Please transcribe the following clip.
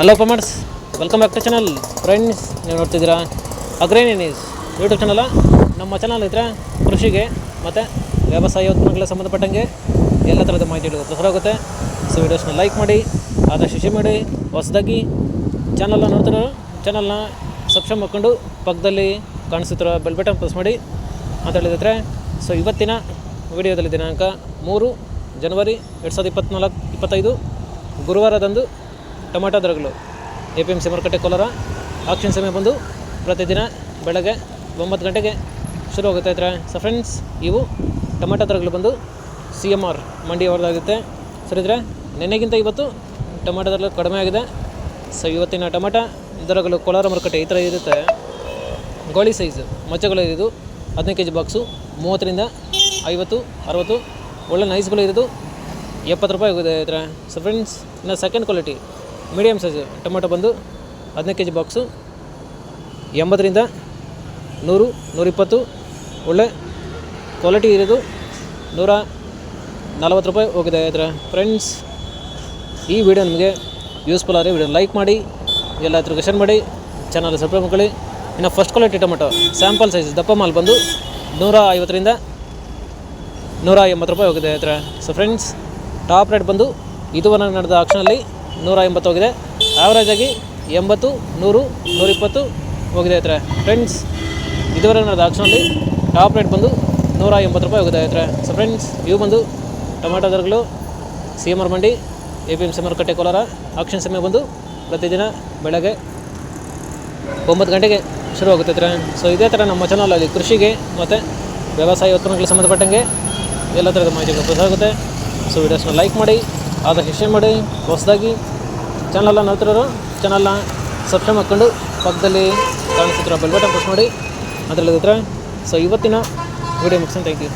Hello ಕಮರ್ಸ್, welcome back to channel. Friends, ನೀವು ನೋಡ್ತಿದ್ದೀರಾ ಅಗ್ರೇನಿ ನ್ಯೂಸ್ ಯೂಟ್ಯೂಬ್ ಚಾನಲ. ನಮ್ಮ ಚಾನಲ್ ಇದ್ದರೆ ಕೃಷಿಗೆ ಮತ್ತು ವ್ಯವಸಾಯ ಉತ್ಪನ್ನಗಳಿಗೆ ಸಂಬಂಧಪಟ್ಟಂಗೆ ಎಲ್ಲ ಥರದ ಮಾಹಿತಿಗಳು ಪ್ರಸಾರ ಆಗುತ್ತೆ. ಸೊ ವೀಡಿಯೋಸ್ನ ಲೈಕ್ ಮಾಡಿ, ಆದಷ್ಟು ಶೇರ್ ಮಾಡಿ. ಹೊಸದಾಗಿ ಚಾನಲ್ನ ನೋಡ್ತಿರೋ ಚಾನಲ್ನ ಸಬ್ಸ್ಕ್ರೈಬ್ ಮಾಡ್ಕೊಂಡು ಪಕ್ಕದಲ್ಲಿ ಕಾಣಿಸುತ್ತಿರೋ ಬೆಲ್ ಬಟನ್ ಪ್ರೆಸ್ ಮಾಡಿ ಅಂತ ಹೇಳಿದ್ರೆ. ಸೊ ಇವತ್ತಿನ ವಿಡಿಯೋದಲ್ಲಿ ದಿನಾಂಕ 3 ಜನವರಿ 2025 ಗುರುವಾರದಂದು ಟೊಮೆಟೊ ದರಗಳು APMC ಮಾರುಕಟ್ಟೆ ಕೋಲಾರ ಆಕ್ಷನ್ ಸಮಯ ಬಂದು ಪ್ರತಿದಿನ ಬೆಳಗ್ಗೆ 9 ಗಂಟೆಗೆ ಶುರು ಆಗುತ್ತೆ ಇದ್ರೆ. ಸೊ ಫ್ರೆಂಡ್ಸ್, ಇವು ಟೊಮೆಟೊ ದರಗಳು ಬಂದು CMR ಮಂಡಿಯವರದಾಗುತ್ತೆ. ಸರಿ ಇದ್ದರೆ ನೆನ್ನೆಗಿಂತ ಇವತ್ತು ಟೊಮೆಟೊ ದರ ಕಡಿಮೆ ಆಗಿದೆ. ಸೊ ಇವತ್ತಿನ ಟೊಮೆಟೊ ದರಗಳು ಕೋಲಾರ ಮಾರುಕಟ್ಟೆ ಈ ಥರ ಇರುತ್ತೆ. ಗೋಳಿ ಸೈಜು ಮಚ್ಚಗಳು ಇರೋದು 15 kg ಬಾಕ್ಸು 30ರಿಂದ 50, 60. ಒಳ್ಳೆ ನೈಸ್ಗಳು ಇರೋದು 70 ರೂಪಾಯಿ ಹೋಗಿದೆ ಇದ್ರೆ. ಸೊ ಫ್ರೆಂಡ್ಸ್, ಇನ್ನು second quality medium size tomato ಬಂದು 15 kg ಬಾಕ್ಸು 80ರಿಂದ 100, 120. ಒಳ್ಳೆ ಕ್ವಾಲಿಟಿ ಇರೋದು 140 ರೂಪಾಯಿ ಹೋಗಿದೆ ಇದ್ರೆ. ಫ್ರೆಂಡ್ಸ್, ಈ ವಿಡಿಯೋ ನಿಮಗೆ ಯೂಸ್ಫುಲ್ ಆದರೆ ವಿಡಿಯೋ ಲೈಕ್ ಮಾಡಿ, ಎಲ್ಲ ಹತ್ರ ಶೇರ್ ಮಾಡಿ, ಚಾನಲ್ ಸಬ್ಸ್ಕ್ರೈಬ್ ಮಾಡ್ಕೊಳ್ಳಿ. ಇನ್ನು first quality tomato sample size ದಪ್ಪ ಮಾಲ್ ಬಂದು 150ರಿಂದ 180 ರೂಪಾಯಿ ಹೋಗಿದೆ ಇದ್ರೆ. ಸೊ ಫ್ರೆಂಡ್ಸ್, ಟಾಪ್ ರೇಟ್ ಬಂದು ಇದುವರೆಗೆ ನಡೆದ ಆಕ್ಷನಲ್ಲಿ 180 ಹೋಗಿದೆ. ಆ್ಯಾವ್ರೇಜಾಗಿ 80, 100, 120 ಹೋಗಿದೆ ಇದ್ರೆ. ಫ್ರೆಂಡ್ಸ್, ಇದುವರೆಗೆ ನಡೆದ ಆಕ್ಷನಲ್ಲಿ ಟಾಪ್ ರೇಟ್ ಬಂದು 180 ರೂಪಾಯಿ ಹೋಗಿದೆ ಇದ್ರೆ. ಸೊ ಫ್ರೆಂಡ್ಸ್, ಇವು ಬಂದು ಟೊಮೆಟೊ ದರಗಳು CMR ಮಂಡಿ APMC ಮಾರುಕಟ್ಟೆ ಕೋಲಾರ ಆಕ್ಷನ್ ಸಮಯ ಬಂದು ಪ್ರತಿದಿನ ಬೆಳಗ್ಗೆ 9 ಗಂಟೆಗೆ ಶುರು ಆಗುತ್ತೆ ಇದ್ರೆ. ಸೊ ಇದೇ ಥರ ನಮ್ಮ ಚಾನಲಲ್ಲಿ ಕೃಷಿಗೆ ಮತ್ತು ವ್ಯವಸಾಯ ಉತ್ಪನ್ನಗಳಿಗೆ ಸಂಬಂಧಪಟ್ಟಂಗೆ ಎಲ್ಲ ಥರದ ಮಾಹಿತಿಗಳು ಪ್ರಸಾರ ಆಗುತ್ತೆ. ಸೊ ವೀಡಿಯೋಸ್ನ ಲೈಕ್ ಮಾಡಿ, ಆದಷ್ಟು ಶೇರ್ ಮಾಡಿ. ಹೊಸದಾಗಿ ಚಾನಲ್ನ ನೋಡ್ತಿರೋರು ಚಾನಲ್ನ ಸಬ್ಸ್ಕ್ರೈಬ್ ಮಾಡ್ಕೊಂಡು ಪಕ್ಕದಲ್ಲಿ ಕಾಣಿಸುತ್ತಿರೋ ಬೆಲ್ ಬಟನ್ ಪ್ರೆಸ್ ಮಾಡಿ ಅಂತ ಹೇಳಿದ್ರೆ. ಸೊ ಇವತ್ತಿನ ವಿಡಿಯೋ ಮುಗಿಸ್ತೀನಿ. Thank you.